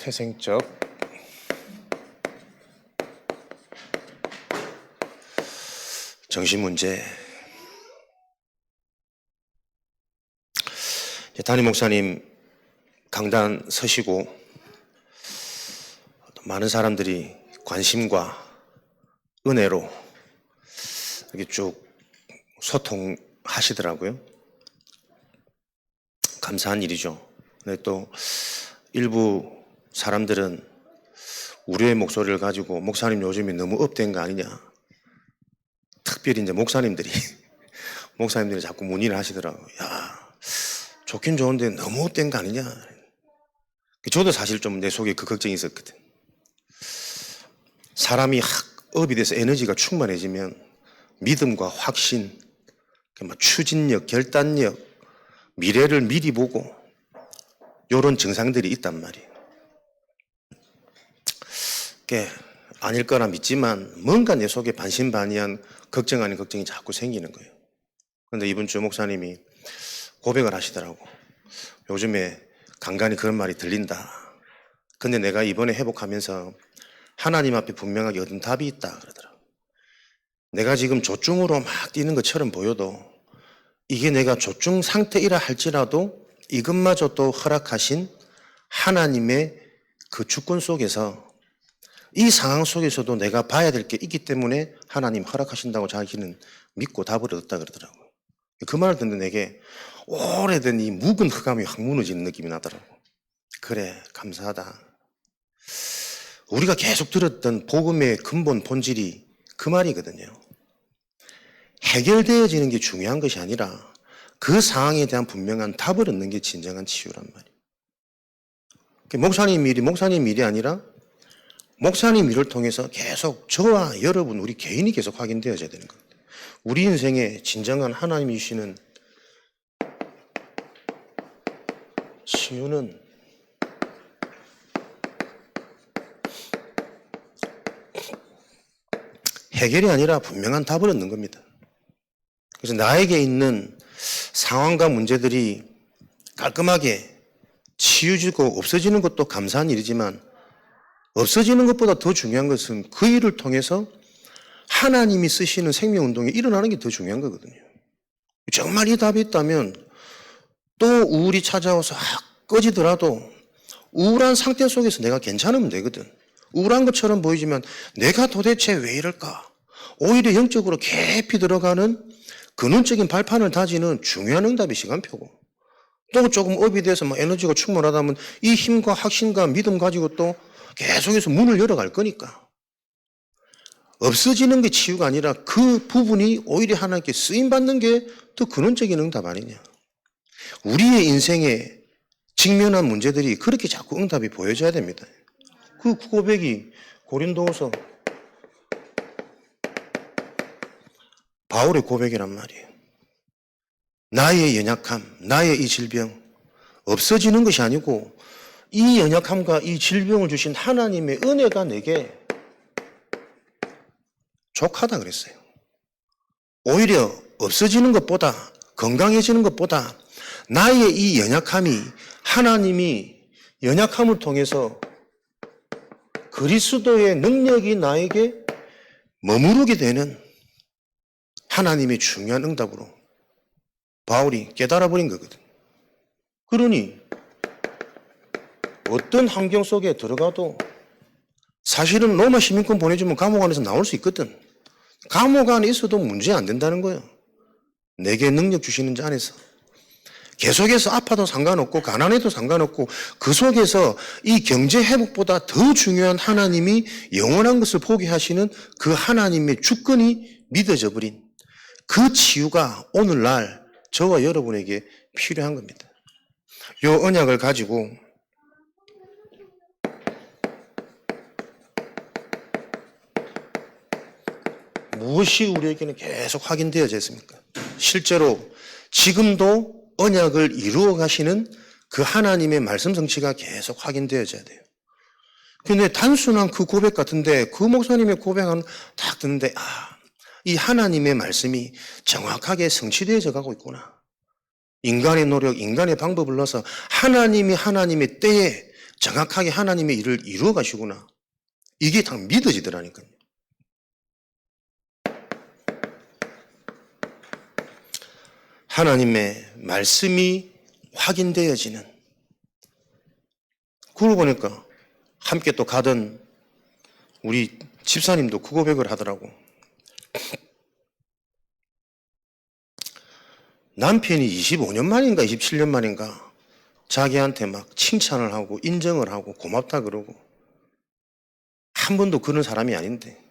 태생적 정신문제. 담임 목사님 강단 서시고 많은 사람들이 관심과 은혜로 이렇게 쭉 소통하시더라고요. 감사한 일이죠. 근데 또 일부 사람들은 우려의 목소리를 가지고 목사님 요즘에 너무 업된 거 아니냐. 특별히 이제 목사님들이 자꾸 문의를 하시더라고요. 야, 좋긴 좋은데 너무 업된 거 아니냐. 저도 사실 좀 내 속에 그 걱정이 있었거든. 사람이 업이 돼서 에너지가 충만해지면 믿음과 확신, 추진력, 결단력, 미래를 미리 보고 이런 증상들이 있단 말이에요. 그게 아닐 거라 믿지만 뭔가 내 속에 반신반의한 걱정 아닌 걱정이 자꾸 생기는 거예요. 그런데 이번 주 목사님이 고백을 하시더라고. 요즘에 간간히 그런 말이 들린다. 근데 내가 이번에 회복하면서 하나님 앞에 분명하게 얻은 답이 있다 그러더라고. 내가 지금 조증으로 막 뛰는 것처럼 보여도 이게 내가 조증 상태이라 할지라도 이것마저도 허락하신 하나님의 그 주권 속에서 이 상황 속에서도 내가 봐야 될 게 있기 때문에 하나님 허락하신다고 자기는 믿고 답을 얻었다 그러더라고요. 그 말을 듣는 내게 오래된 이 묵은 흑암이 확 무너지는 느낌이 나더라고. 그래, 감사하다. 우리가 계속 들었던 복음의 근본 본질이 그 말이거든요. 해결되어지는 게 중요한 것이 아니라 그 상황에 대한 분명한 답을 얻는 게 진정한 치유란 말이에요. 목사님 일이 아니라 목사님 일을 통해서 계속 저와 여러분 우리 개인이 계속 확인되어져야 되는 거예요. 우리 인생에 진정한 하나님이 주시는 치유는 해결이 아니라 분명한 답을 얻는 겁니다. 그래서 나에게 있는 상황과 문제들이 깔끔하게 치유지고 없어지는 것도 감사한 일이지만 없어지는 것보다 더 중요한 것은 그 일을 통해서 하나님이 쓰시는 생명운동이 일어나는 게 더 중요한 거거든요. 정말 이 답이 있다면 또 우울이 찾아와서 꺼지더라도 우울한 상태 속에서 내가 괜찮으면 되거든. 우울한 것처럼 보이지만 내가 도대체 왜 이럴까? 오히려 영적으로 깊이 들어가는 근원적인 발판을 다지는 중요한 응답의 시간표고, 또 조금 업이 돼서 에너지가 충만하다면 이 힘과 확신과 믿음 가지고 또 계속해서 문을 열어갈 거니까. 없어지는 게 치유가 아니라 그 부분이 오히려 하나님께 쓰임받는 게 더 근원적인 응답 아니냐. 우리의 인생에 직면한 문제들이 그렇게 자꾸 응답이 보여져야 됩니다. 그 고백이 고린도후서 바울의 고백이란 말이에요. 나의 연약함, 나의 이 질병 없어지는 것이 아니고 이 연약함과 이 질병을 주신 하나님의 은혜가 내게 족하다 그랬어요. 오히려 없어지는 것보다, 건강해지는 것보다 나의 이 연약함이 하나님이 연약함을 통해서 그리스도의 능력이 나에게 머무르게 되는 하나님의 중요한 응답으로 바울이 깨달아버린 거거든. 그러니 어떤 환경 속에 들어가도 사실은 로마 시민권 보내주면 감옥 안에서 나올 수 있거든. 감옥 안에 있어도 문제 안 된다는 거예요. 내게 능력 주시는 자 안에서. 계속해서 아파도 상관없고 가난해도 상관없고 그 속에서 이 경제 회복보다 더 중요한 하나님이 영원한 것을 보게 하시는 그 하나님의 주권이 믿어져 버린 그 치유가 오늘날 저와 여러분에게 필요한 겁니다. 이 언약을 가지고 무엇이 우리에게는 계속 확인되어져 있습니까? 실제로 지금도 언약을 이루어 가시는 그 하나님의 말씀 성취가 계속 확인되어져야 돼요. 근데 단순한 그 고백 같은데 그 목사님의 고백은 딱 듣는데 이 하나님의 말씀이 정확하게 성취되어져 가고 있구나. 인간의 노력, 인간의 방법을 넣어서 하나님이 하나님의 때에 정확하게 하나님의 일을 이루어 가시구나. 이게 다 믿어지더라니까요. 하나님의 말씀이 확인되어지는. 그러고 보니까 함께 또 가던 우리 집사님도 그 고백을 하더라고. 남편이 25년 만인가 27년 만인가 자기한테 막 칭찬을 하고 인정을 하고 고맙다 그러고, 한 번도 그런 사람이 아닌데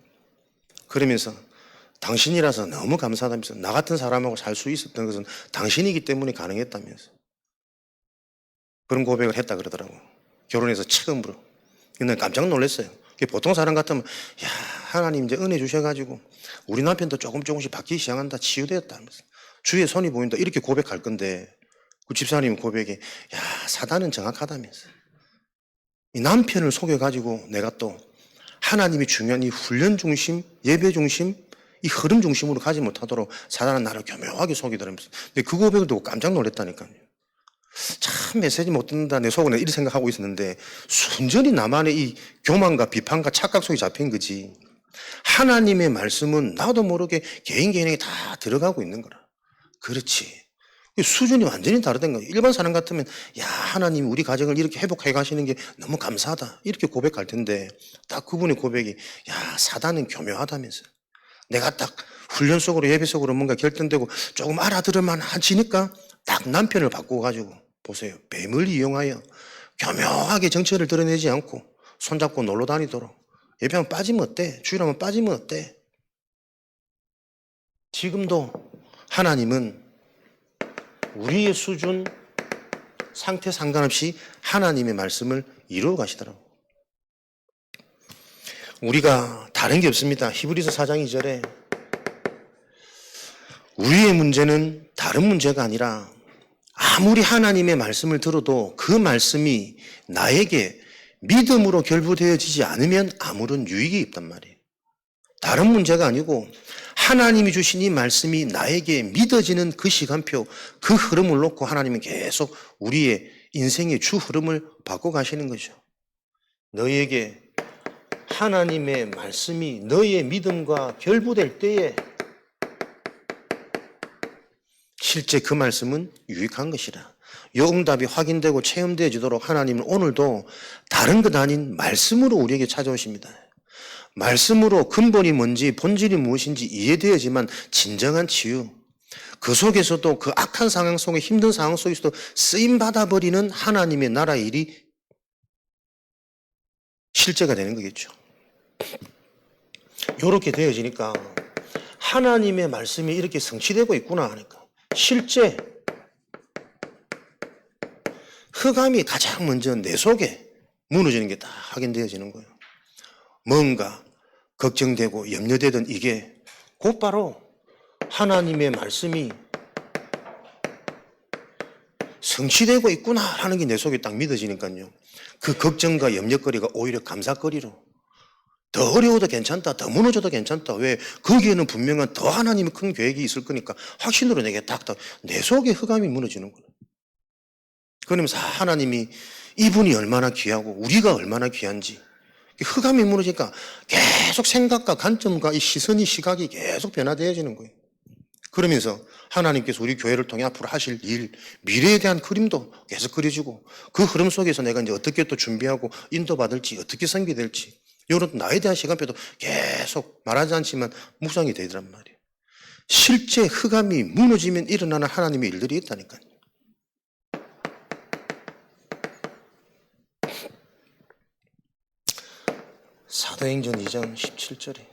그러면서 당신이라서 너무 감사하다면서, 나 같은 사람하고 살 수 있었던 것은 당신이기 때문에 가능했다면서 그런 고백을 했다 그러더라고. 결혼해서 처음으로. 근데 깜짝 놀랐어요. 보통 사람 같으면 야, 하나님 이제 은혜 주셔가지고 우리 남편도 조금씩 바뀌기 시작한다, 치유되었다 하면서 주의 손이 보인다 이렇게 고백할 건데, 그 집사님 고백에 야, 사단은 정확하다면서 이 남편을 속여가지고 내가 또 하나님이 중요한 이 훈련 중심, 예배 중심, 이 흐름 중심으로 가지 못하도록 사단은 나를 교묘하게 속이더라면서. 근데 그 고백을 듣고 깜짝 놀랐다니까요. 참 메시지 못 듣는다 내 속으로 이렇게 생각하고 있었는데, 순전히 나만의 이 교만과 비판과 착각 속에 잡힌 거지. 하나님의 말씀은 나도 모르게 개인에게 다 들어가고 있는 거라. 그렇지. 수준이 완전히 다르다는 거예요. 일반 사람 같으면 야, 하나님이 우리 가정을 이렇게 회복해 가시는 게 너무 감사하다 이렇게 고백할 텐데, 딱 그분의 고백이 야, 사단은 교묘하다면서. 내가 딱 훈련 속으로 예배 속으로 뭔가 결정되고 조금 알아들을 만하지니까 딱 남편을 바꾸고 가지고 보세요. 뱀을 이용하여 교묘하게 정체를 드러내지 않고 손잡고 놀러 다니도록. 예배하면 빠지면 어때? 주일하면 빠지면 어때? 지금도 하나님은 우리의 수준, 상태 상관없이 하나님의 말씀을 이루어 가시더라고요. 우리가 다른 게 없습니다. 히브리서 4장 2절에 우리의 문제는 다른 문제가 아니라 아무리 하나님의 말씀을 들어도 그 말씀이 나에게 믿음으로 결부되어지지 않으면 아무런 유익이 없단 말이에요. 다른 문제가 아니고 하나님이 주신 이 말씀이 나에게 믿어지는 그 시간표, 그 흐름을 놓고 하나님은 계속 우리의 인생의 주 흐름을 바꿔 가시는 거죠. 너희에게 하나님의 말씀이 너희의 믿음과 결부될 때에 실제 그 말씀은 유익한 것이라. 이 응답이 확인되고 체험되어지도록 하나님은 오늘도 다른 것 아닌 말씀으로 우리에게 찾아오십니다. 말씀으로 근본이 뭔지 본질이 무엇인지 이해되어지만 진정한 치유, 그 속에서도 그 악한 상황 속에 힘든 상황 속에서도 쓰임받아버리는 하나님의 나라 일이 실제가 되는 거겠죠. 이렇게 되어지니까 하나님의 말씀이 이렇게 성취되고 있구나 하니까 실제 흑암이 가장 먼저 내 속에 무너지는 게 다 확인되어지는 거예요. 뭔가 걱정되고 염려되던 이게 곧바로 하나님의 말씀이 성취되고 있구나 하는 게 내 속에 딱 믿어지니까요. 그 걱정과 염려거리가 오히려 감사거리로, 더 어려워도 괜찮다, 더 무너져도 괜찮다. 왜? 거기에는 분명한 더 하나님의 큰 계획이 있을 거니까 확신으로 내게 딱 내 속에 흑암이 무너지는 거예요. 그러면서 하나님이 이분이 얼마나 귀하고 우리가 얼마나 귀한지, 흑암이 무너지니까 계속 생각과 관점과 이 시선이, 시각이 계속 변화되어지는 거예요. 그러면서 하나님께서 우리 교회를 통해 앞으로 하실 일, 미래에 대한 그림도 계속 그려지고, 그 흐름 속에서 내가 이제 어떻게 또 준비하고 인도받을지, 어떻게 섬기될지, 이런 나에 대한 시간표도 계속 말하지 않지만 묵상이 되더란 말이에요. 실제 흑암이 무너지면 일어나는 하나님의 일들이 있다니까요. 사도행전 2장 17절에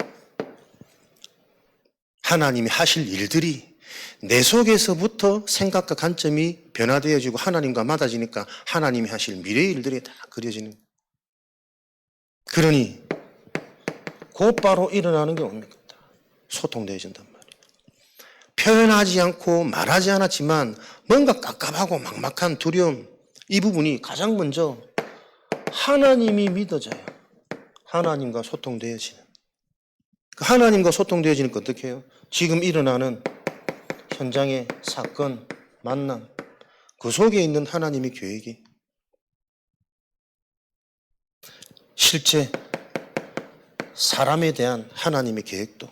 하나님이 하실 일들이 내 속에서부터 생각과 관점이 변화되어지고 하나님과 맞아지니까 하나님이 하실 미래의 일들이 다 그려지는 거예요. 그러니 곧바로 일어나는 게 뭡니까? 소통되어진단 말이에요. 표현하지 않고 말하지 않았지만 뭔가 깝깝하고 막막한 두려움, 이 부분이 가장 먼저 하나님이 믿어져요. 하나님과 소통되어지는. 하나님과 소통되어지니까 어떻게 해요? 지금 일어나는 현장의 사건, 만남, 그 속에 있는 하나님의 계획이 실제 사람에 대한 하나님의 계획도,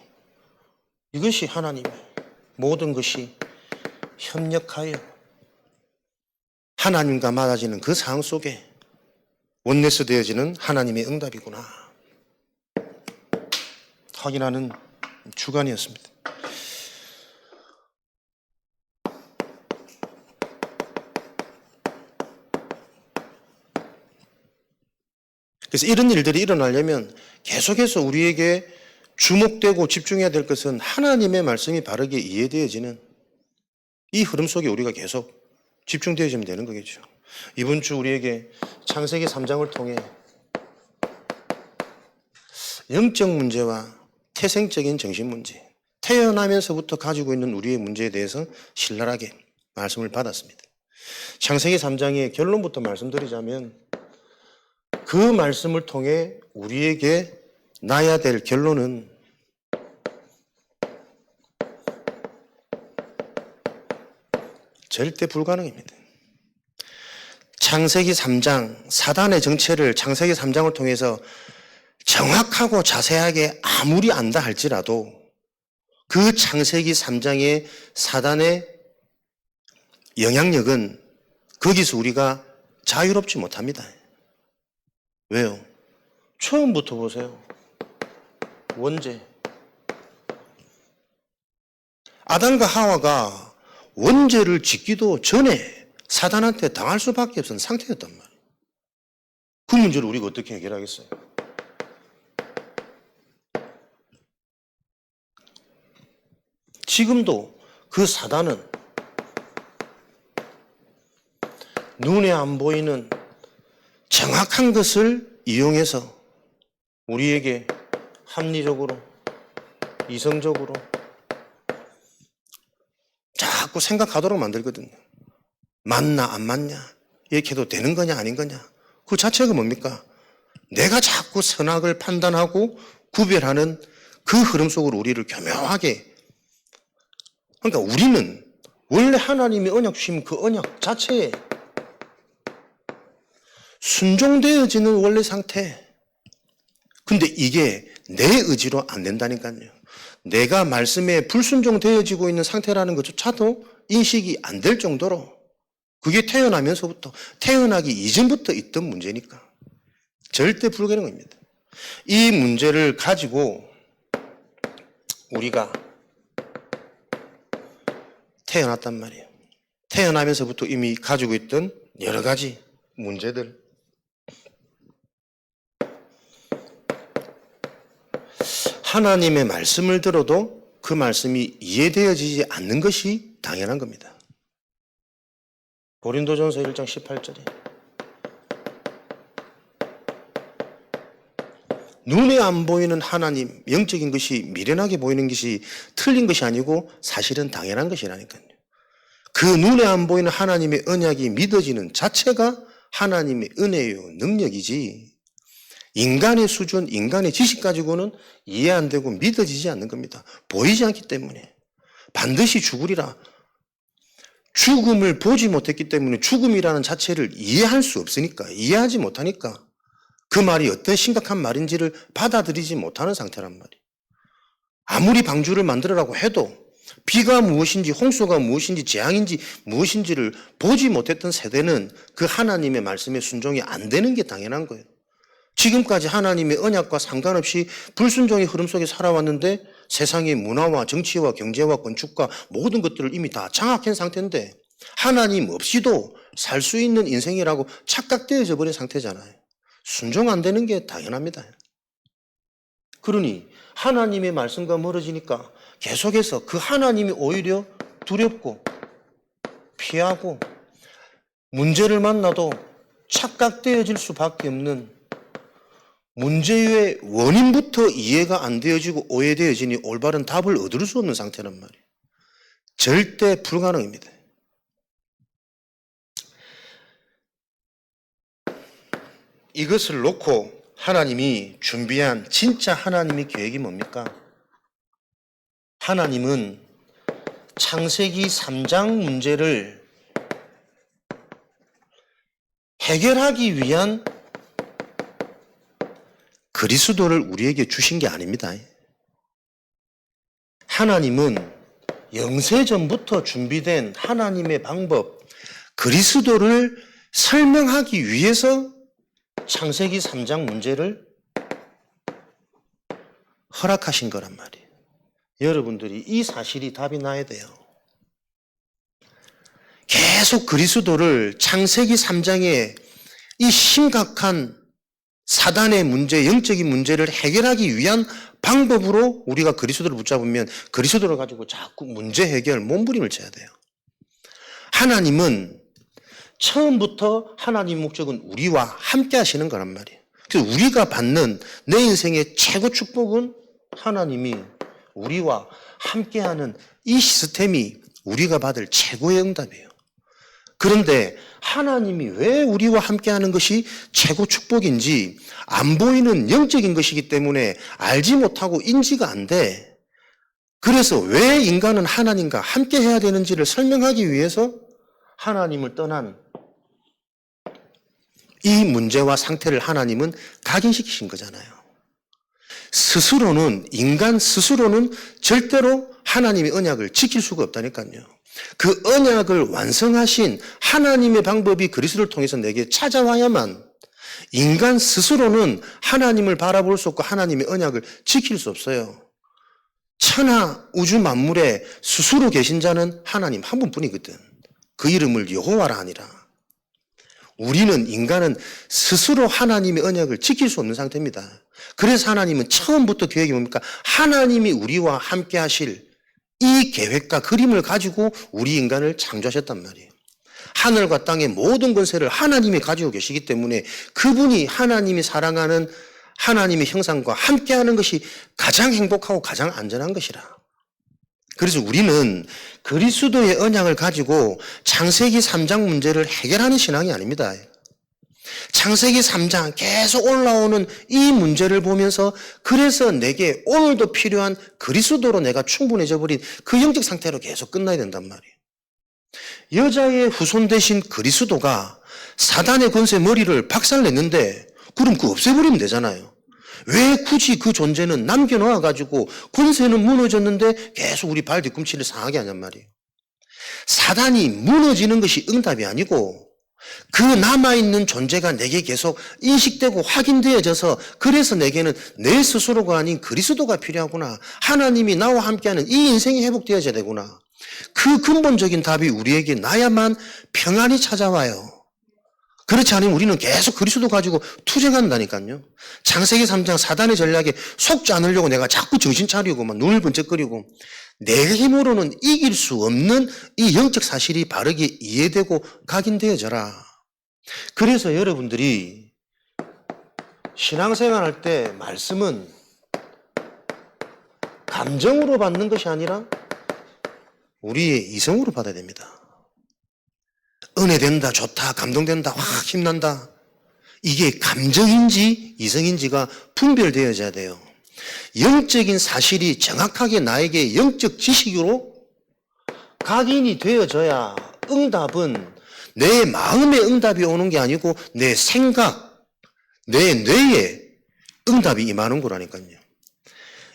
이것이 하나님의 모든 것이 협력하여 하나님과 맞아지는 그 상황 속에 원내스 되어지는 하나님의 응답이구나 확인하는 주간이었습니다. 그래서 이런 일들이 일어나려면 계속해서 우리에게 주목되고 집중해야 될 것은 하나님의 말씀이 바르게 이해되어지는 이 흐름 속에 우리가 계속 집중되어지면 되는 거겠죠. 이번 주 우리에게 창세기 3장을 통해 영적 문제와 태생적인 정신 문제, 태어나면서부터 가지고 있는 우리의 문제에 대해서 신랄하게 말씀을 받았습니다. 창세기 3장의 결론부터 말씀드리자면 그 말씀을 통해 우리에게 나야 될 결론은 절대 불가능입니다. 창세기 3장, 사단의 정체를 창세기 3장을 통해서 정확하고 자세하게 아무리 안다 할지라도 그 창세기 3장의 사단의 영향력은 거기서 우리가 자유롭지 못합니다. 왜요? 처음부터 보세요. 원죄. 아담과 하와가 원죄를 짓기도 전에 사단한테 당할 수밖에 없는 상태였단 말이에요. 그 문제를 우리가 어떻게 해결하겠어요? 지금도 그 사단은 눈에 안 보이는 정확한 것을 이용해서 우리에게 합리적으로, 이성적으로 자꾸 생각하도록 만들거든요. 맞나 안 맞냐, 이렇게 해도 되는 거냐 아닌 거냐, 그 자체가 뭡니까? 내가 자꾸 선악을 판단하고 구별하는 그 흐름 속으로 우리를 교묘하게, 그러니까 우리는 원래 하나님이 언약 주신 그 언약 자체에 순종되어지는 원래 상태. 근데 이게 내 의지로 안 된다니까요. 내가 말씀에 불순종되어지고 있는 상태라는 것조차도 인식이 안 될 정도로 그게 태어나면서부터, 태어나기 이전부터 있던 문제니까 절대 불가능합니다. 이 문제를 가지고 우리가 태어났단 말이에요. 태어나면서부터 이미 가지고 있던 여러 가지 문제들, 하나님의 말씀을 들어도 그 말씀이 이해되어지지 않는 것이 당연한 겁니다. 고린도전서 1장 18절에 눈에 안 보이는 하나님, 영적인 것이 미련하게 보이는 것이 틀린 것이 아니고 사실은 당연한 것이라니까요. 그 눈에 안 보이는 하나님의 언약이 믿어지는 자체가 하나님의 은혜요, 능력이지 인간의 수준, 인간의 지식 가지고는 이해 안 되고 믿어지지 않는 겁니다. 보이지 않기 때문에. 반드시 죽으리라. 죽음을 보지 못했기 때문에 죽음이라는 자체를 이해할 수 없으니까, 이해하지 못하니까 그 말이 어떤 심각한 말인지를 받아들이지 못하는 상태란 말이에요. 아무리 방주를 만들으라고 해도 비가 무엇인지, 홍수가 무엇인지, 재앙인지 무엇인지를 보지 못했던 세대는 그 하나님의 말씀에 순종이 안 되는 게 당연한 거예요. 지금까지 하나님의 언약과 상관없이 불순종의 흐름 속에 살아왔는데 세상의 문화와 정치와 경제와 건축과 모든 것들을 이미 다 장악한 상태인데 하나님 없이도 살 수 있는 인생이라고 착각되어져 버린 상태잖아요. 순종 안 되는 게 당연합니다. 그러니 하나님의 말씀과 멀어지니까 계속해서 그 하나님이 오히려 두렵고 피하고 문제를 만나도 착각되어질 수밖에 없는, 문제의 원인부터 이해가 안 되어지고 오해되어지니 올바른 답을 얻을 수 없는 상태란 말이에요. 절대 불가능입니다. 이것을 놓고 하나님이 준비한 진짜 하나님의 계획이 뭡니까? 하나님은 창세기 3장 문제를 해결하기 위한 그리스도를 우리에게 주신 게 아닙니다. 하나님은 영세전부터 준비된 하나님의 방법, 그리스도를 설명하기 위해서 창세기 3장 문제를 허락하신 거란 말이에요. 여러분들이 이 사실이 답이 나야 돼요. 계속 그리스도를 창세기 3장에 이 심각한 사단의 문제, 영적인 문제를 해결하기 위한 방법으로 우리가 그리스도를 붙잡으면 그리스도를 가지고 자꾸 문제 해결, 몸부림을 쳐야 돼요. 하나님은 처음부터 하나님 목적은 우리와 함께 하시는 거란 말이에요. 그래서 우리가 받는 내 인생의 최고 축복은 하나님이 우리와 함께하는 이 시스템이 우리가 받을 최고의 응답이에요. 그런데 하나님이 왜 우리와 함께하는 것이 최고 축복인지 안 보이는 영적인 것이기 때문에 알지 못하고 인지가 안 돼. 그래서 왜 인간은 하나님과 함께 해야 되는지를 설명하기 위해서 하나님을 떠난 이 문제와 상태를 하나님은 각인시키신 거잖아요. 인간 스스로는 절대로 하나님의 언약을 지킬 수가 없다니까요. 그 언약을 완성하신 하나님의 방법이 그리스도를 통해서 내게 찾아와야만 인간 스스로는 하나님을 바라볼 수 없고 하나님의 언약을 지킬 수 없어요. 천하 우주 만물에 스스로 계신 자는 하나님 한 분뿐이거든. 그 이름을 여호와라 하니라. 우리는 인간은 스스로 하나님의 언약을 지킬 수 없는 상태입니다. 그래서 하나님은 처음부터 계획이 뭡니까? 하나님이 우리와 함께 하실 이 계획과 그림을 가지고 우리 인간을 창조하셨단 말이에요. 하늘과 땅의 모든 권세를 하나님이 가지고 계시기 때문에 그분이 하나님이 사랑하는 하나님의 형상과 함께하는 것이 가장 행복하고 가장 안전한 것이라. 그래서 우리는 그리스도의 언약을 가지고 창세기 3장 문제를 해결하는 신앙이 아닙니다. 창세기 3장 계속 올라오는 이 문제를 보면서 그래서 내게 오늘도 필요한 그리스도로 내가 충분해져 버린 그 영적 상태로 계속 끝나야 된단 말이에요. 여자의 후손 대신 그리스도가 사단의 권세 머리를 박살냈는데 그럼 그거 없애버리면 되잖아요. 왜 굳이 그 존재는 남겨놓아가지고 권세는 무너졌는데 계속 우리 발 뒤꿈치를 상하게 하냔 말이에요. 사단이 무너지는 것이 응답이 아니고 그 남아있는 존재가 내게 계속 인식되고 확인되어져서 그래서 내게는 내 스스로가 아닌 그리스도가 필요하구나. 하나님이 나와 함께하는 이 인생이 회복되어져야 되구나. 그 근본적인 답이 우리에게 나야만 평안이 찾아와요. 그렇지 않으면 우리는 계속 그리스도 가지고 투쟁한다니까요. 창세기 3장 사단의 전략에 속지 않으려고 내가 자꾸 정신 차리고 막 눈을 번쩍거리고 내 힘으로는 이길 수 없는 이 영적 사실이 바르게 이해되고 각인되어져라. 그래서 여러분들이 신앙생활 할 때 말씀은 감정으로 받는 것이 아니라 우리의 이성으로 받아야 됩니다. 은혜된다, 좋다, 감동된다, 확 힘난다. 이게 감정인지 이성인지가 분별되어져야 돼요. 영적인 사실이 정확하게 나에게 영적 지식으로 각인이 되어져야 응답은 내 마음의 응답이 오는 게 아니고 내 생각, 내 뇌에 응답이 임하는 거라니까요.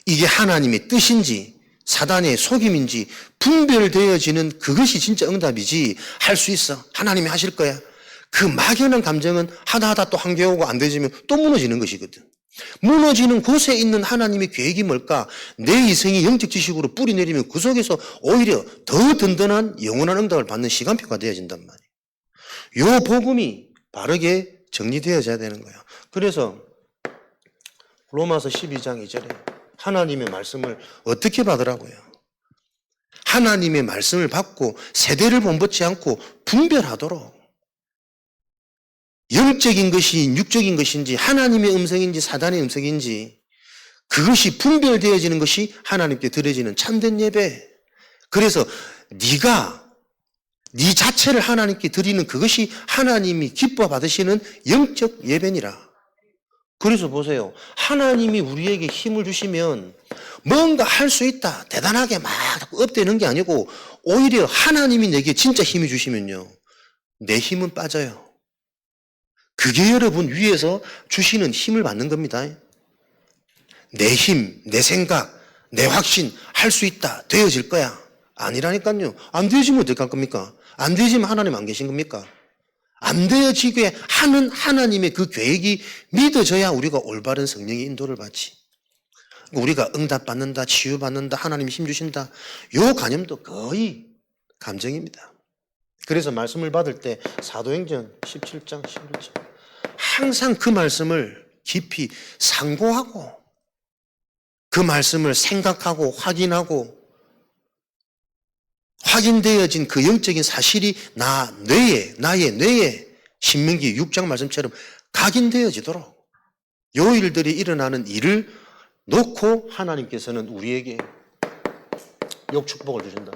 이게 하나님의 뜻인지 사단의 속임인지 분별되어지는 그것이 진짜 응답이지. 할 수 있어. 하나님이 하실 거야. 그 막연한 감정은 하다하다 또 한계 오고 안 되지면 또 무너지는 것이거든. 무너지는 곳에 있는 하나님의 계획이 뭘까? 내 이성이 영적 지식으로 뿌리 내리면 그 속에서 오히려 더 든든한 영원한 응답을 받는 시간표가 되어진단 말이에요. 요 복음이 바르게 정리되어져야 되는 거예요. 그래서 로마서 12장 2절에 하나님의 말씀을 어떻게 받으라고요? 하나님의 말씀을 받고 세대를 본받지 않고 분별하도록 영적인 것이 육적인 것인지 하나님의 음성인지 사단의 음성인지 그것이 분별되어지는 것이 하나님께 드려지는 참된 예배. 그래서 네가 네 자체를 하나님께 드리는 그것이 하나님이 기뻐 받으시는 영적 예배니라. 그래서 보세요. 하나님이 우리에게 힘을 주시면 뭔가 할 수 있다. 대단하게 막 업되는 게 아니고 오히려 하나님이 내게 진짜 힘을 주시면요. 내 힘은 빠져요. 그게 여러분 위에서 주시는 힘을 받는 겁니다. 내 힘, 내 생각, 내 확신 할 수 있다, 되어질 거야. 아니라니까요. 안 되어지면 어떻게 할 겁니까? 안 되어지면 하나님 안 계신 겁니까? 안 되어지게 하는 하나님의 그 계획이 믿어져야 우리가 올바른 성령의 인도를 받지. 우리가 응답받는다, 치유받는다, 하나님 힘 주신다. 요 관념도 거의 감정입니다. 그래서 말씀을 받을 때 사도행전 17장, 11장 항상 그 말씀을 깊이 상고하고 그 말씀을 생각하고 확인하고 확인되어진 그 영적인 사실이 나의 뇌에 신명기 6장 말씀처럼 각인되어지도록 요 일들이 일어나는 일을 놓고 하나님께서는 우리에게 욕축복을 주신다.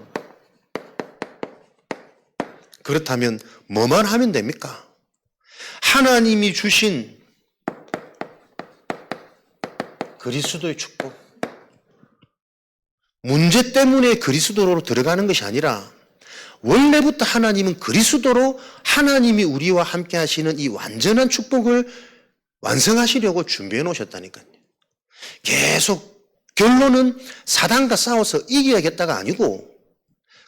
그렇다면 뭐만 하면 됩니까? 하나님이 주신 그리스도의 축복. 문제 때문에 그리스도로 들어가는 것이 아니라 원래부터 하나님은 그리스도로 하나님이 우리와 함께 하시는 이 완전한 축복을 완성하시려고 준비해 놓으셨다니까요. 계속 결론은 사단과 싸워서 이겨야겠다가 아니고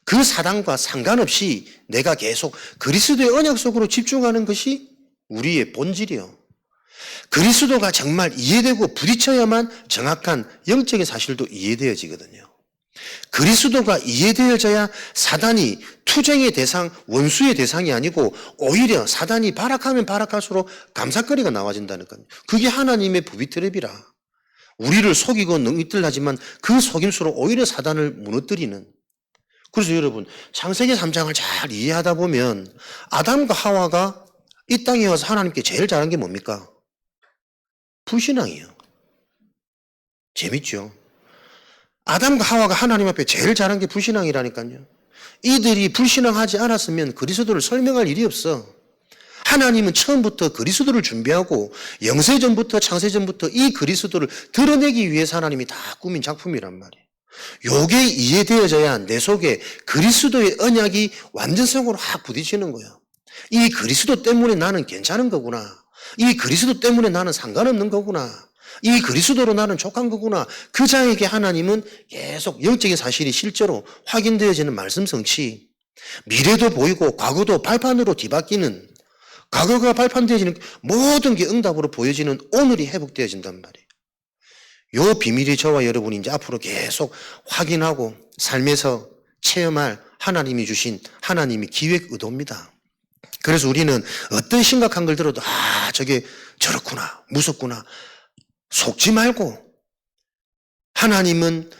그 사단과 상관없이 내가 계속 그리스도의 언약 속으로 집중하는 것이 우리의 본질이요. 그리스도가 정말 이해되고 부딪혀야만 정확한 영적인 사실도 이해되어지거든요. 그리스도가 이해되어져야 사단이 투쟁의 대상, 원수의 대상이 아니고 오히려 사단이 발악하면 발악할수록 감사거리가 나와진다니까요. 그게 하나님의 부비트랩이라. 우리를 속이고 능이틀하지만 그 속임수로 오히려 사단을 무너뜨리는. 그래서 여러분 창세기 3장을 잘 이해하다 보면 아담과 하와가 이 땅에 와서 하나님께 제일 잘한 게 뭡니까? 불신앙이에요. 재밌죠? 아담과 하와가 하나님 앞에 제일 잘한 게 불신앙이라니까요. 이들이 불신앙하지 않았으면 그리스도를 설명할 일이 없어. 하나님은 처음부터 그리스도를 준비하고 영세전부터 창세전부터 이 그리스도를 드러내기 위해서 하나님이 다 꾸민 작품이란 말이에요. 요게 이해되어져야 내 속에 그리스도의 언약이 완전성으로 확 부딪히는 거예요. 이 그리스도 때문에 나는 괜찮은 거구나. 이 그리스도 때문에 나는 상관없는 거구나. 이 그리스도로 나는 족한 거구나. 그 자에게 하나님은 계속 영적인 사실이 실제로 확인되어지는 말씀 성취. 미래도 보이고 과거도 발판으로 뒤바뀌는, 과거가 발판되어지는 모든 게 응답으로 보여지는 오늘이 회복되어진단 말이에요. 요 비밀이 저와 여러분이 이제 앞으로 계속 확인하고 삶에서 체험할 하나님이 주신 하나님의 기획 의도입니다. 그래서 우리는 어떤 심각한 걸 들어도 저게 저렇구나, 무섭구나 속지 말고 하나님은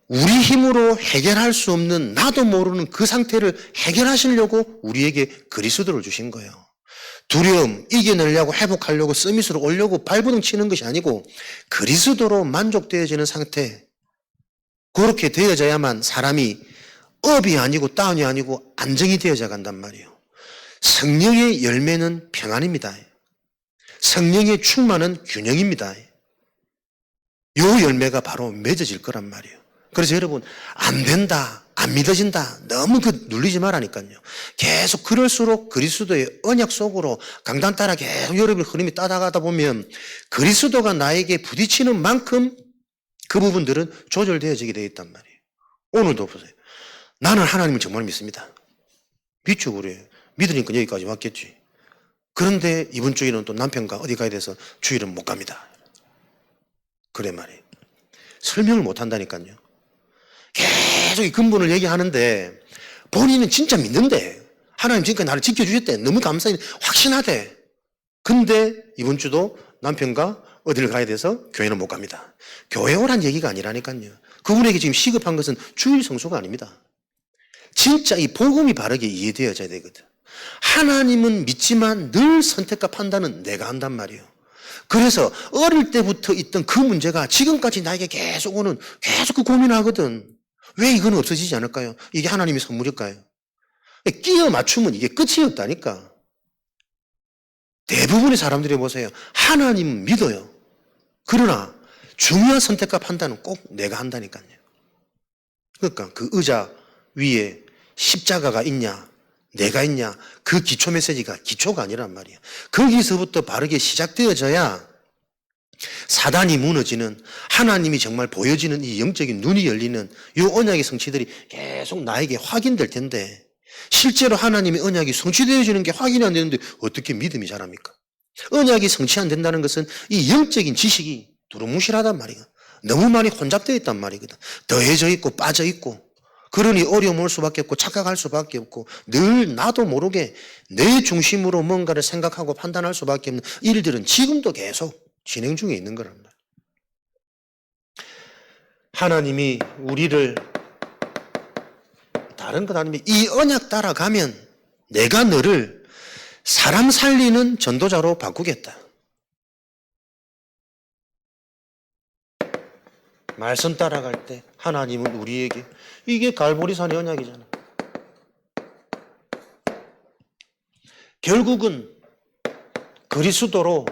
우리 힘으로 해결할 수 없는 나도 모르는 그 상태를 해결하시려고 우리에게 그리스도를 주신 거예요. 두려움 이겨내려고 회복하려고 서밋으로 오려고 발버둥 치는 것이 아니고 그리스도로 만족되어지는 상태, 그렇게 되어져야만 사람이 업이 아니고 다운이 아니고 안정이 되어져 간단 말이에요. 성령의 열매는 평안입니다. 성령의 충만은 균형입니다. 요 열매가 바로 맺어질 거란 말이에요. 그래서 여러분 안 된다, 안 믿어진다 너무 눌리지 말라니까요. 계속 그럴수록 그리스도의 언약 속으로 강단 따라 계속 여러분의 흐름이 따라가다 보면 그리스도가 나에게 부딪히는 만큼 그 부분들은 조절되어지게 되어 있단 말이에요. 오늘도 보세요. 나는 하나님을 정말 믿습니다. 믿죠, 그래. 믿으니까 여기까지 왔겠지. 그런데 이번 주일은 또 남편과 어디 가야 돼서 주일은 못 갑니다. 그래 말이에요. 설명을 못 한다니까요. 계속 이 근본을 얘기하는데 본인은 진짜 믿는데 하나님 지금까지 나를 지켜주셨대. 너무 감사해. 확신하대. 근데 이번 주도 남편과 어디를 가야 돼서 교회는 못 갑니다. 교회 오란 얘기가 아니라니까요. 그분에게 지금 시급한 것은 주일 성수가 아닙니다. 진짜 이 복음이 바르게 이해되어져야 되거든. 하나님은 믿지만 늘 선택과 판단은 내가 한단 말이에요. 그래서 어릴 때부터 있던 그 문제가 지금까지 나에게 계속 그 고민하거든. 왜 이건 없어지지 않을까요? 이게 하나님의 선물일까요? 끼어 맞추면 이게 끝이 없다니까. 대부분의 사람들이 보세요. 하나님은 믿어요. 그러나 중요한 선택과 판단은 꼭 내가 한다니까요. 그러니까 그 의자 위에 십자가가 있냐, 내가 있냐, 그 기초 메시지가 기초가 아니란 말이에요. 거기서부터 바르게 시작되어져야 사단이 무너지는, 하나님이 정말 보여지는 이 영적인 눈이 열리는 이 언약의 성취들이 계속 나에게 확인될 텐데, 실제로 하나님의 언약이 성취되어지는 게 확인이 안 되는데 어떻게 믿음이 자랍니까? 언약이 성취 안 된다는 것은 이 영적인 지식이 두루뭉실하단 말이야. 너무 많이 혼잡되어 있단 말이거든. 더해져 있고 빠져 있고, 그러니 어려움 올 수밖에 없고 착각할 수밖에 없고, 늘 나도 모르게 내 중심으로 뭔가를 생각하고 판단할 수밖에 없는 일들은 지금도 계속 진행 중에 있는 거란 말이야. 하나님이 우리를 다른 것 아니면 이 언약 따라가면 내가 너를 사람 살리는 전도자로 바꾸겠다. 말씀 따라갈 때 하나님은 우리에게, 이게 갈보리산의 언약이잖아. 결국은 그리스도로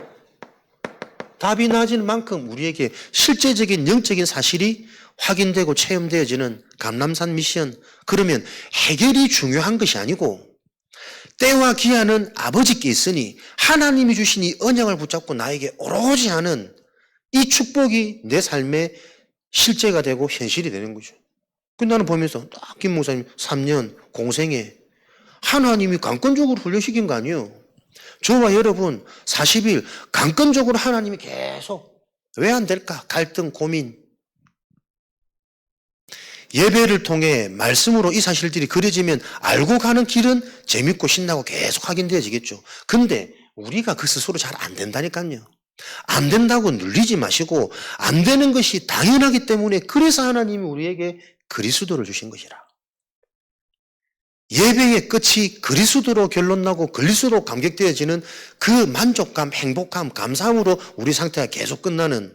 답이 나아지는 만큼 우리에게 실제적인 영적인 사실이 확인되고 체험되어지는 감람산 미션. 그러면 해결이 중요한 것이 아니고 때와 기한은 아버지께 있으니 하나님이 주신 이 언약을 붙잡고 나에게 오로지 하는 이 축복이 내 삶의 실제가 되고 현실이 되는 거죠. 나는 보면서 딱 김 목사님 3년 공생에 하나님이 강권적으로 훈련시킨 거 아니에요. 저와 여러분 40일 강권적으로 하나님이 계속 왜 안 될까? 갈등, 고민. 예배를 통해 말씀으로 이 사실들이 그려지면 알고 가는 길은 재밌고 신나고 계속 확인되어지겠죠. 근데 우리가 그 스스로 잘 안 된다니까요. 안 된다고 눌리지 마시고, 안 되는 것이 당연하기 때문에 그래서 하나님이 우리에게 그리스도를 주신 것이라. 예배의 끝이 그리스도로 결론나고 그리스도로 감격되어지는 그 만족감, 행복감, 감사함으로 우리 상태가 계속 끝나는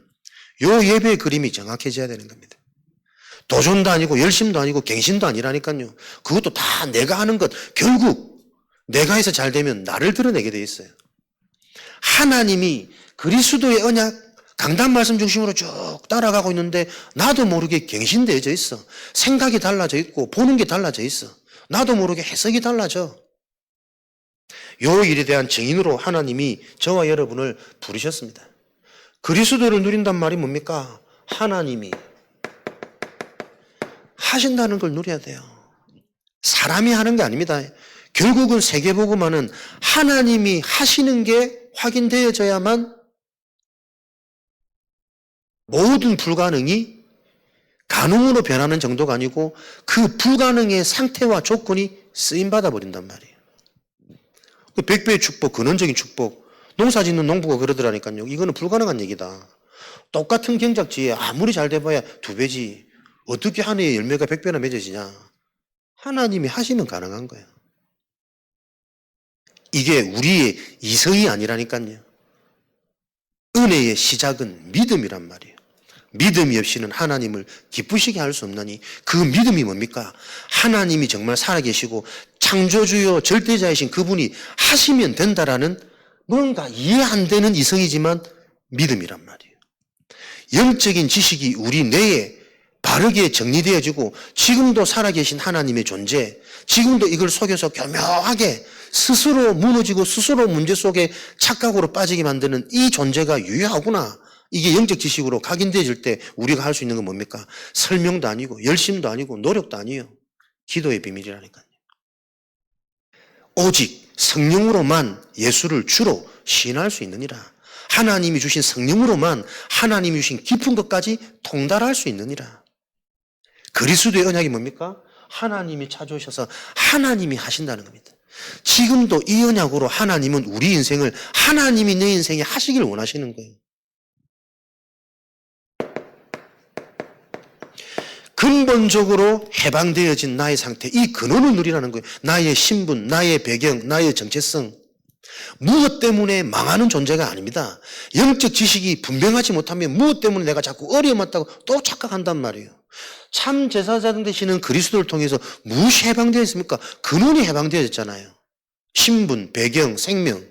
요 예배의 그림이 정확해져야 되는 겁니다. 도전도 아니고 열심도 아니고 갱신도 아니라니까요. 그것도 다 내가 하는 것, 결국 내가 해서 잘 되면 나를 드러내게 돼 있어요. 하나님이 그리스도의 언약, 강단 말씀 중심으로 쭉 따라가고 있는데 나도 모르게 갱신되어져 있어. 생각이 달라져 있고 보는 게 달라져 있어. 나도 모르게 해석이 달라져. 요 일에 대한 증인으로 하나님이 저와 여러분을 부르셨습니다. 그리스도를 누린단 말이 뭡니까? 하나님이 하신다는 걸 누려야 돼요. 사람이 하는 게 아닙니다. 결국은 세계복음화는 하나님이 하시는 게 확인되어져야만 모든 불가능이 가능으로 변하는 정도가 아니고 그 불가능의 상태와 조건이 쓰임받아 버린단 말이에요. 그 100배의 축복, 근원적인 축복, 농사 짓는 농부가 그러더라니까요. 이거는 불가능한 얘기다. 똑같은 경작지에 아무리 잘 돼봐야 2배지. 어떻게 한 해에 열매가 100배나 맺어지냐. 하나님이 하시면 가능한 거예요. 이게 우리의 이성이 아니라니까요. 은혜의 시작은 믿음이란 말이에요. 믿음이 없이는 하나님을 기쁘시게 할 수 없나니, 그 믿음이 뭡니까? 하나님이 정말 살아계시고 창조주요 절대자이신 그분이 하시면 된다라는 뭔가 이해 안 되는 이성이지만 믿음이란 말이에요. 영적인 지식이 우리 뇌에 바르게 정리되어지고 지금도 살아계신 하나님의 존재, 지금도 이걸 속여서 교묘하게 스스로 무너지고 스스로 문제 속에 착각으로 빠지게 만드는 이 존재가 유효하구나. 이게 영적 지식으로 각인되어질 때 우리가 할 수 있는 건 뭡니까? 설명도 아니고 열심도 아니고 노력도 아니에요. 기도의 비밀이라니까요. 오직 성령으로만 예수를 주로 시인할 수 있느니라. 하나님이 주신 성령으로만 하나님이 주신 깊은 것까지 통달할 수 있느니라. 그리스도의 언약이 뭡니까? 하나님이 찾아오셔서 하나님이 하신다는 겁니다. 지금도 이 언약으로 하나님은 우리 인생을, 하나님이 내 인생에 하시길 원하시는 거예요. 근본적으로 해방되어진 나의 상태, 이 근원을 누리라는 거예요. 나의 신분, 나의 배경, 나의 정체성. 무엇 때문에 망하는 존재가 아닙니다. 영적 지식이 분명하지 못하면 무엇 때문에 내가 자꾸 어려움 왔다고 또 착각한단 말이에요. 참 제사장 되시는 그리스도를 통해서 무엇이 해방되어 있습니까? 근원이 해방되어졌잖아요. 신분, 배경, 생명.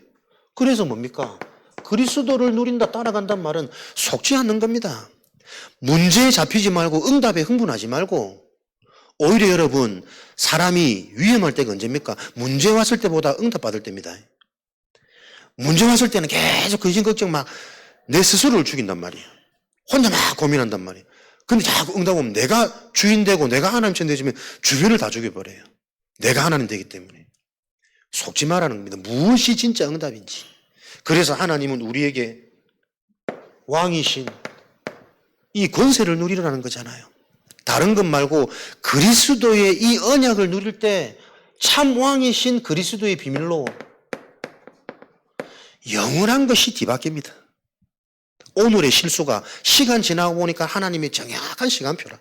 그래서 뭡니까? 그리스도를 누린다, 따라간단 말은 속지 않는 겁니다. 문제에 잡히지 말고 응답에 흥분하지 말고, 오히려 여러분, 사람이 위험할 때가 언제입니까? 문제 왔을 때보다 응답 받을 때입니다. 문제 왔을 때는 계속 근심 걱정 막 내 스스로를 죽인단 말이야. 혼자 막 고민한단 말이야. 근데 자꾸 응답 오면 내가 주인 되고 내가 하나님처럼 되지면 주변을 다 죽여버려요. 내가 하나님 되기 때문에. 속지 말라는 겁니다. 무엇이 진짜 응답인지. 그래서 하나님은 우리에게 왕이신 이 권세를 누리라는 거잖아요. 다른 것 말고 그리스도의 이 언약을 누릴 때 참 왕이신 그리스도의 비밀로 영원한 것이 뒤바뀝니다. 오늘의 실수가 시간 지나고 보니까 하나님의 정확한 시간표라.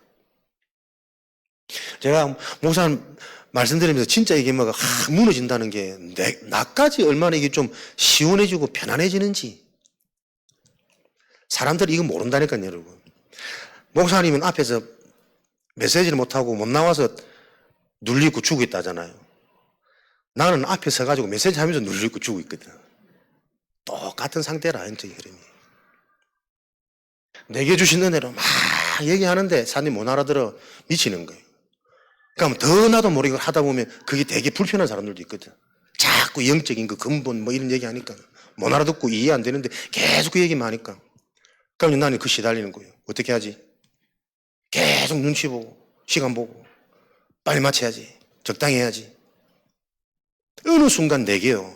제가 목사님 말씀드리면서 진짜 이게 뭐가 무너진다는 게 나까지 얼마나 이게 좀 시원해지고 편안해지는지 사람들이 이거 모른다니까요, 여러분. 목사님은 앞에서 메시지를 못하고 못 나와서 눌리고 죽고 있다잖아요. 나는 앞에 서가지고 메시지 하면서 눌리고 죽고 있거든. 똑같은 상태라, 영적인 흐름이. 내게 주신 은혜로 막 얘기하는데 사람이 못 알아들어 미치는 거예요. 그러니까 더 나도 모르게 하다 보면 그게 되게 불편한 사람들도 있거든. 자꾸 영적인 그 근본 뭐 이런 얘기 하니까 못 알아듣고 이해 안 되는데 계속 그 얘기만 하니까. 그럼 나는 그 시달리는 거예요. 어떻게 하지? 계속 눈치 보고 시간 보고 빨리 맞춰야지. 적당히 해야지. 어느 순간 내게요.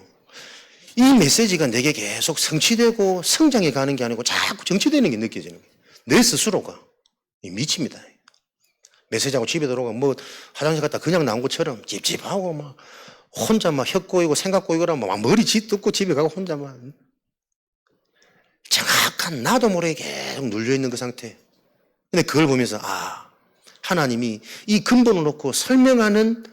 이 메시지가 내게 계속 성취되고 성장해 가는 게 아니고 자꾸 정치되는 게 느껴지는 거예요. 내 스스로가 미칩니다. 메시지하고 집에 들어가면 뭐 화장실 갔다 그냥 나온 것처럼 찝찝하고 막 혼자 막 혀 꼬이고 생각 꼬이고 막 머리 짓듣고 집에 가고 혼자 막 정확한 나도 모르게 계속 눌려있는 그 상태. 근데 그걸 보면서 하나님이 이 근본을 놓고 설명하는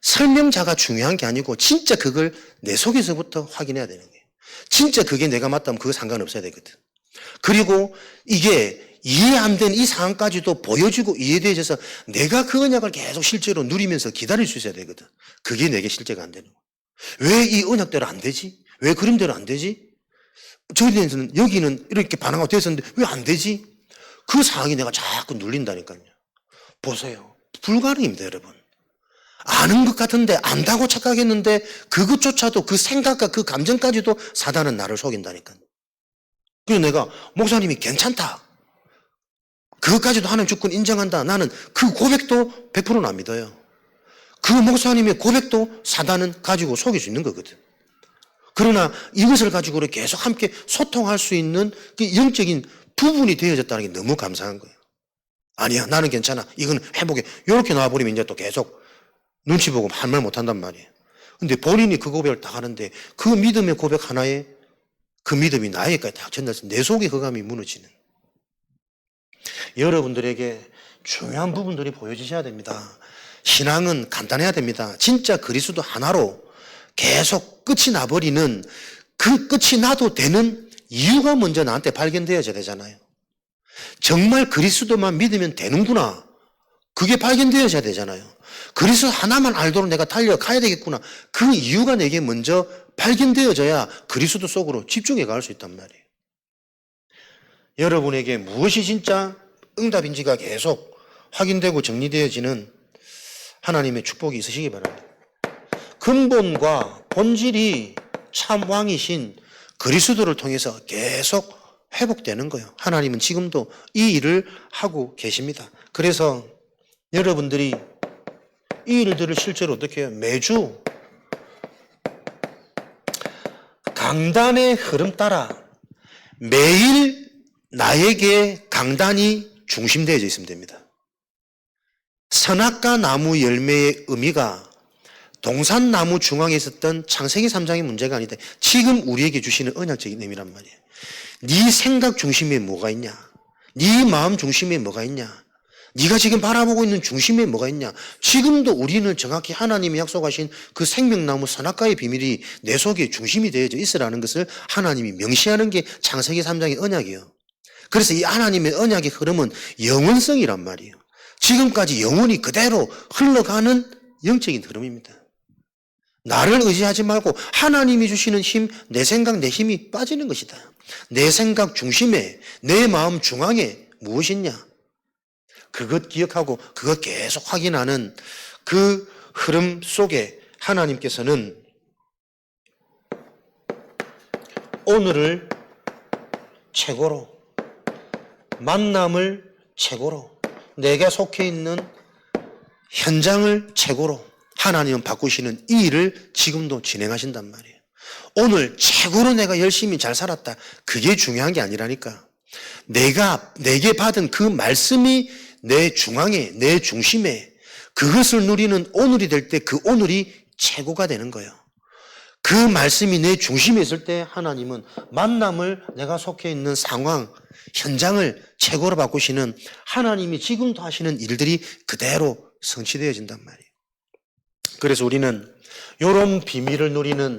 설명자가 중요한 게 아니고 진짜 그걸 내 속에서부터 확인해야 되는 거예요. 진짜 그게 내가 맞다면 그거 상관없어야 되거든. 그리고 이게 이해 안 된 이 상황까지도 보여지고 이해되어져서 내가 그 언약을 계속 실제로 누리면서 기다릴 수 있어야 되거든. 그게 내게 실제가 안 되는 거야. 왜 이 언약대로 안 되지? 왜 그림대로 안 되지? 저희에서는 여기는 이렇게 반응하고 됐었는데 왜 안 되지? 그 상황이 내가 자꾸 눌린다니까요. 보세요. 불가능입니다, 여러분. 아는 것 같은데 안다고 착각했는데 그것조차도 그 생각과 그 감정까지도 사단은 나를 속인다니까요. 그래서 내가 목사님이 괜찮다. 그것까지도 하나님 주권 인정한다. 나는 그 고백도 100%는 안 믿어요. 그 목사님의 고백도 사단은 가지고 속일 수 있는 거거든. 그러나 이것을 가지고 계속 함께 소통할 수 있는 그 영적인 부분이 되어졌다는 게 너무 감사한 거예요. 아니야, 나는 괜찮아. 이건 회복해. 이렇게 나와버리면 이제 또 계속 눈치 보고 할 말 못한단 말이에요. 근데 본인이 그 고백을 딱 하는데 그 믿음의 고백 하나에 그 믿음이 나에게까지 딱 전달해서 내 속의 흑암이 무너지는. 여러분들에게 중요한 부분들이 보여지셔야 됩니다. 신앙은 간단해야 됩니다. 진짜 그리스도 하나로 계속 끝이 나버리는 그 끝이 나도 되는 이유가 먼저 나한테 발견되어져야 되잖아요. 정말 그리스도만 믿으면 되는구나. 그게 발견되어져야 되잖아요. 그리스도 하나만 알도록 내가 달려가야 되겠구나. 그 이유가 내게 먼저 발견되어져야 그리스도 속으로 집중해 갈 수 있단 말이에요. 여러분에게 무엇이 진짜 응답인지가 계속 확인되고 정리되어지는 하나님의 축복이 있으시기 바랍니다. 근본과 본질이 참 왕이신 그리스도를 통해서 계속 회복되는 거예요. 하나님은 지금도 이 일을 하고 계십니다. 그래서 여러분들이 이 일들을 실제로 어떻게 해요? 매주 강단의 흐름 따라 매일 나에게 강단이 중심되어져 있으면 됩니다. 선악과 나무 열매의 의미가 동산나무 중앙에 있었던 창세기 3장의 문제가 아니다. 지금 우리에게 주시는 언약적인 의미란 말이에요. 네 생각 중심에 뭐가 있냐? 네 마음 중심에 뭐가 있냐? 네가 지금 바라보고 있는 중심에 뭐가 있냐? 지금도 우리는 정확히 하나님이 약속하신 그 생명나무 선악과의 비밀이 내 속에 중심이 되어져 있으라는 것을 하나님이 명시하는 게 창세기 3장의 언약이에요. 그래서 이 하나님의 언약의 흐름은 영원성이란 말이에요. 지금까지 영원히 그대로 흘러가는 영적인 흐름입니다. 나를 의지하지 말고 하나님이 주시는 힘, 내 생각, 내 힘이 빠지는 것이다. 내 생각 중심에, 내 마음 중앙에 무엇이냐? 그것 기억하고 그것 계속 확인하는 그 흐름 속에 하나님께서는 오늘을 최고로, 만남을 최고로, 내가 속해 있는 현장을 최고로 하나님은 바꾸시는 이 일을 지금도 진행하신단 말이에요. 오늘 최고로 내가 열심히 잘 살았다. 그게 중요한 게 아니라니까. 내게 받은 그 말씀이 내 중앙에, 내 중심에 그것을 누리는 오늘이 될 때 그 오늘이 최고가 되는 거예요. 그 말씀이 내 중심에 있을 때 하나님은 만남을 내가 속해 있는 상황, 현장을 최고로 바꾸시는 하나님이 지금도 하시는 일들이 그대로 성취되어진단 말이에요. 그래서 우리는 이런 비밀을 누리는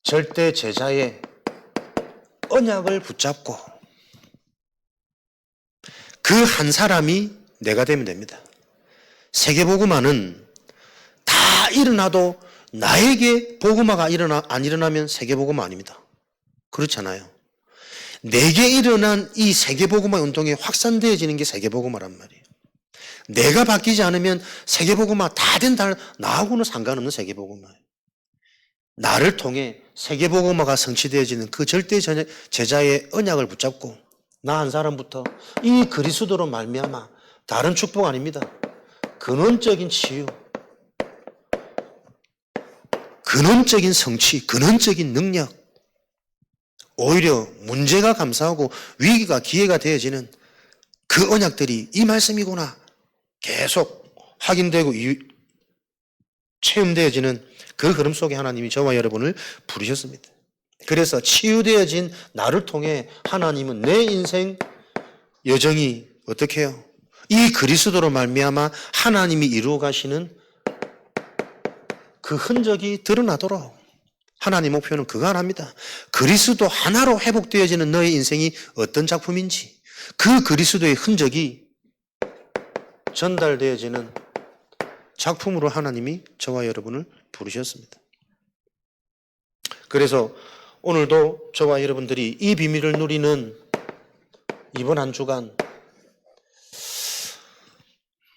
절대 제자의 언약을 붙잡고 그 한 사람이 내가 되면 됩니다. 세계복음화는 다 일어나도 나에게 복음화가 안 일어나면 세계복음화 아닙니다. 그렇잖아요. 내게 일어난 이 세계복음화 운동이 확산되어지는 게 세계복음화란 말이에요. 내가 바뀌지 않으면 세계복음화 다 된다. 나하고는 상관없는 세계복음화예요. 나를 통해 세계복음화가 성취되어지는 그 절대 제자의 언약을 붙잡고 나 한 사람부터 이 그리스도로 말미암아 다른 축복 아닙니다. 근원적인 치유, 근원적인 성취, 근원적인 능력, 오히려 문제가 감사하고 위기가 기회가 되어지는 그 언약들이 이 말씀이구나 계속 확인되고 체험되어지는 그 흐름 속에 하나님이 저와 여러분을 부르셨습니다. 그래서 치유되어진 나를 통해 하나님은 내 인생 여정이 어떻게 해요? 이 그리스도로 말미암아 하나님이 이루어 가시는 그 흔적이 드러나도록 하나님 목표는 그거 하나입니다. 그리스도 하나로 회복되어지는 너의 인생이 어떤 작품인지 그 그리스도의 흔적이 전달되어지는 작품으로 하나님이 저와 여러분을 부르셨습니다. 그래서 오늘도 저와 여러분들이 이 비밀을 누리는 이번 한 주간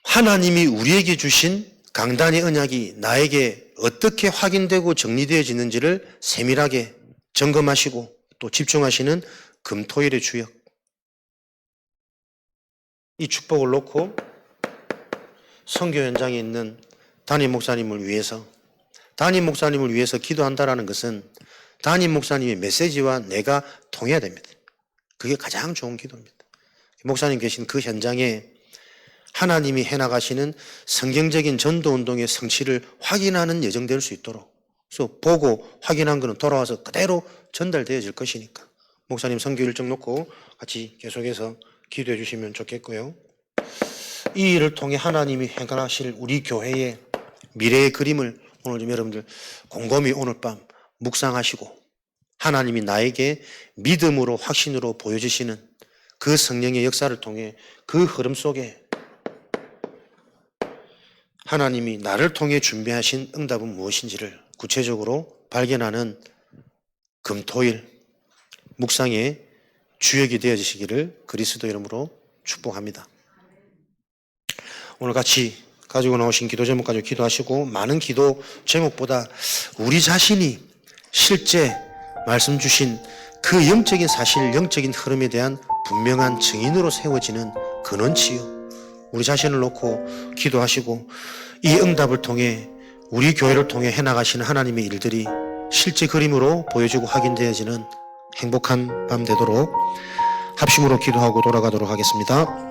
하나님이 우리에게 주신 강단의 언약이 나에게 어떻게 확인되고 정리되어지는지를 세밀하게 점검하시고 또 집중하시는 금토일의 주역, 이 축복을 놓고 선교 현장에 있는 담임 목사님을 위해서 기도한다는 것은 담임 목사님의 메시지와 내가 통해야 됩니다. 그게 가장 좋은 기도입니다. 목사님 계신 그 현장에 하나님이 해나가시는 성경적인 전도운동의 성취를 확인하는 예정될 수 있도록, 그래서 보고 확인한 것은 돌아와서 그대로 전달되어질 것이니까 목사님 선교 일정 놓고 같이 계속해서 기도해 주시면 좋겠고요. 이 일을 통해 하나님이 행하실 우리 교회의 미래의 그림을 오늘 좀 여러분들 곰곰이 오늘 밤 묵상하시고 하나님이 나에게 믿음으로 확신으로 보여주시는 그 성령의 역사를 통해 그 흐름 속에 하나님이 나를 통해 준비하신 응답은 무엇인지를 구체적으로 발견하는 금토일 묵상의 주역이 되어지시기를 그리스도 이름으로 축복합니다. 오늘 같이 가지고 나오신 기도 제목 가지고 기도하시고 많은 기도 제목보다 우리 자신이 실제 말씀 주신 그 영적인 사실, 영적인 흐름에 대한 분명한 증인으로 세워지는 근원치유, 우리 자신을 놓고 기도하시고 이 응답을 통해 우리 교회를 통해 해나가시는 하나님의 일들이 실제 그림으로 보여지고 확인되어지는 행복한 밤 되도록 합심으로 기도하고 돌아가도록 하겠습니다.